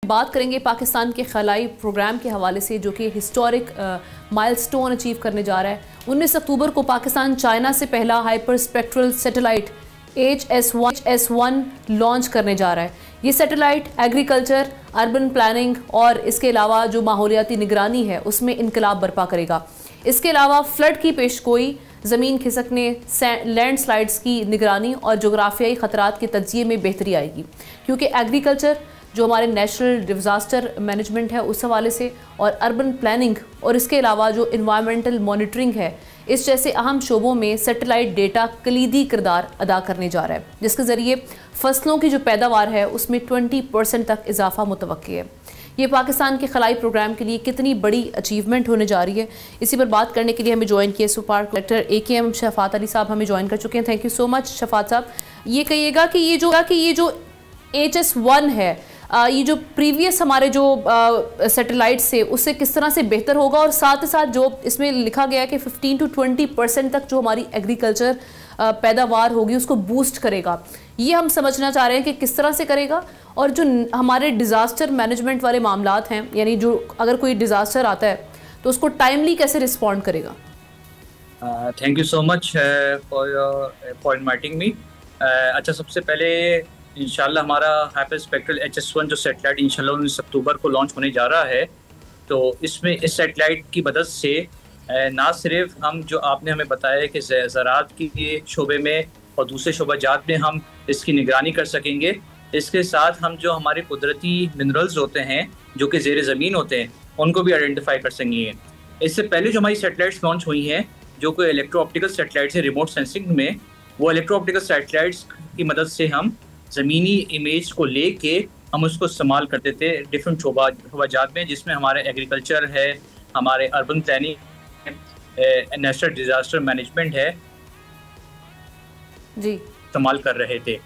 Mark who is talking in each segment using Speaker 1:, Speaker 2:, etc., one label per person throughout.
Speaker 1: बात करेंगे पाकिस्तान के खलाई प्रोग्राम के हवाले से, जो कि हिस्टोरिक माइलस्टोन अचीव करने जा रहा है। 19 अक्टूबर को पाकिस्तान चाइना से पहला hyper spectral satellite HS-1 launch करने जा रहा है। ये सैटेलाइट एग्रीकल्चर, अर्बन प्लानिंग और इसके अलावा जो माहौलियाती निगरानी है उसमें इनकलाब बर्पा करेगा। इसके अलावा फ्लड की पेशगोई, ज़मीन खिसकने, लैंडस्लाइड्स की निगरानी और जोग्राफियाई ख़तरात के तज्जिए में बेहतरी आएगी, क्योंकि एग्रीकल्चर जो हमारे नेशनल डिज़ास्टर मैनेजमेंट है उस हवाले से, और अर्बन प्लानिंग और इसके अलावा जो इन्वायरमेंटल मॉनिटरिंग है, इस जैसे अहम शोबों में सैटेलाइट डेटा कलीदी किरदार अदा करने जा रहा है, जिसके ज़रिए फसलों की जो पैदावार है उसमें 20% तक इजाफा मुतवक्की है। ये पाकिस्तान के खलाई प्रोग्राम के लिए कितनी बड़ी अचीवमेंट होने जा रही है, इसी पर बात करने के लिए हमें ज्वाइन किए सुपार कलेक्टर AKM शफात अली साहब हमें ज्वाइन कर चुके हैं। Thank you so much Shafat साहब। ये कहिएगा कि ये जो HS-1 है, ये जो प्रीवियस हमारे जो सैटेलाइट से उससे किस तरह से बेहतर होगा, और साथ ही साथ जो इसमें लिखा गया है कि 15 to 20% तक जो हमारी एग्रीकल्चर पैदावार होगी उसको बूस्ट करेगा। ये हम समझना चाह रहे हैं कि किस तरह से करेगा, और जो हमारे डिज़ास्टर मैनेजमेंट वाले मामलात हैं, यानी जो अगर कोई डिज़ास्टर आता है तो उसको टाइमली कैसे रिस्पॉन्ड करेगा।
Speaker 2: Thank you so much for inviting me. अच्छा, सबसे पहले इंशाल्लाह हमारा हाइपर स्पेक्ट्रल HS-1 जो सैटेलाइट इंशाल्लाह 19 अक्टूबर को लॉन्च होने जा रहा है, तो इसमें इस सैटेलाइट की मदद से ना सिर्फ हम जो आपने हमें बताया कि ज़राअत के शोबे में और दूसरे शोबाजात में हम इसकी निगरानी कर सकेंगे, इसके साथ हम जो हमारे कुदरती मिनरल्स होते हैं जो कि ज़ेर ज़मीन होते हैं उनको भी आइडेंटिफाई कर सकेंगे। इससे पहले जो हमारी सैटेलाइट्स लॉन्च हुई हैं जो कि इलेक्ट्रो ऑप्टिकल सैटेलाइट्स है रिमोट सेंसिंग में, वो इलेक्ट्रो ऑप्टिकल सैटेलाइट्स की मदद से हम ज़मीनी इमेज को लेके हम उसको इस्तेमाल करते थे डिफरेंट शोबाजात में, जिसमें हमारे एग्रीकल्चर है, हमारे urban planning, national disaster management है जी, इस्तेमाल कर रहे थे।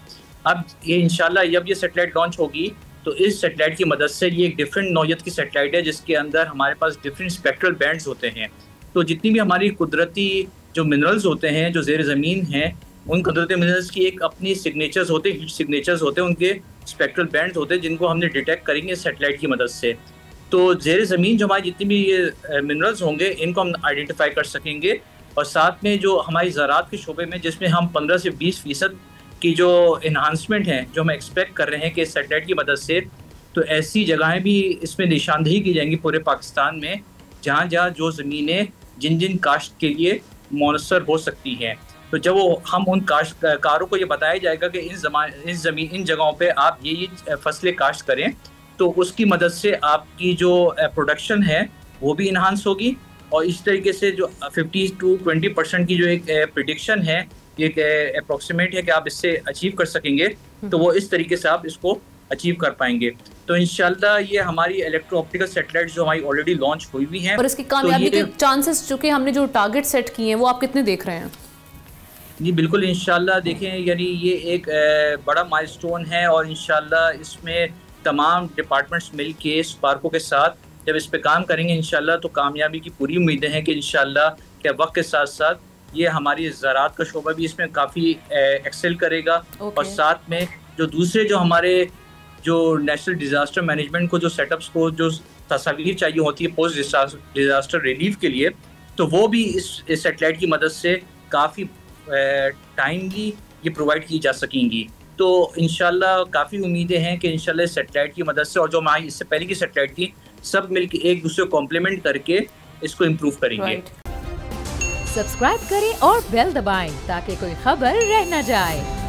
Speaker 2: अब ये इंशाल्लाह जब ये सैटेलाइट लॉन्च होगी तो इस सैटेलाइट की मदद से, ये एक डिफरेंट नौयत की सैटेलाइट है जिसके अंदर हमारे पास डिफरेंट स्पेक्ट्रल बैंड्स होते हैं। तो जितनी भी हमारी कुदरती जो मिनरल्स होते हैं जो ज़ेर ज़मीन हैं, उन कुदरती मिनरल्स की एक अपनी सिग्नेचर्स होते हैं, हीट सिग्नेचर्स होते हैं, उनके स्पेक्ट्रल बैंड्स होते हैं जिनको हमने डिटेक्ट करेंगे सैटेलाइट की मदद से। तो ज़ेर ज़मीन जो हमारी जितनी भी ये मिनरल्स होंगे इनको हम आइडेंटिफाई कर सकेंगे, और साथ में जो हमारी ज़राअत के शोबे में जिसमें हम 15 से 20% की जो इन्हांसमेंट है जो हम एक्सपेक्ट कर रहे हैं कि सैटेलाइट की मदद से, तो ऐसी जगहें भी इसमें निशानदेही की जाएंगी पूरे पाकिस्तान में, जहाँ जहाँ जो ज़मीनें जिन जिन काश्त के लिए मुनसर हो सकती हैं। तो जब वो हम उन काश्तकारों को ये बताया जाएगा कि इन जगहों पे आप ये फसलें काश्त करें, तो उसकी मदद से आपकी जो प्रोडक्शन है वो भी इन्हांस होगी, और इस तरीके से जो 50 to 20% की जो एक प्रिडिक्शन है, एक अप्रॉक्सीमेट है कि आप इससे अचीव कर सकेंगे, तो वो इस तरीके से आप इसको अचीव कर पाएंगे। तो इंशाल्लाह ये हमारी इलेक्ट्रो ऑप्टिकल सैटेलाइट जो हमारी ऑलरेडी लॉन्च हुई हुई हैं,
Speaker 1: और इसकी कामयाबी के चांसेस जो कि हमने जो टारगेट सेट किए हैं वो आप कितने देख रहे हैं?
Speaker 2: जी बिल्कुल, इंशाल्लाह देखें, यानी ये एक बड़ा माइलस्टोन है, और इंशाल्लाह इसमें तमाम डिपार्टमेंट्स मिल के स्पार्को के साथ जब इस पे काम करेंगे इंशाल्लाह, तो कामयाबी की पूरी उम्मीदें हैं कि इंशाल्लाह के वक्त के साथ साथ ये हमारी ज़राअत का शोबा भी इसमें काफ़ी एक्सेल करेगा। और साथ में जो दूसरे जो हमारे जो नेशनल डिज़ास्टर मैनेजमेंट को जो सेटअप्स को जो तस्वीर चाहिए होती है पोस्ट डिज़ास्टर रिलीफ के लिए, तो वो भी इस सैटेलाइट की मदद से काफ़ी टाइमली ये प्रोवाइड की जा सकेंगी। तो इंशाल्लाह काफ़ी उम्मीदें हैं कि इंशाल्लाह सैटेलाइट की मदद से, और जो हमारी इससे पहले की सैटेलाइट थी, सब मिलके एक दूसरे को कॉम्प्लीमेंट करके इसको इम्प्रूव करेंगे।
Speaker 3: सब्सक्राइब करें और बेल दबाएं ताकि कोई खबर रह न जाए।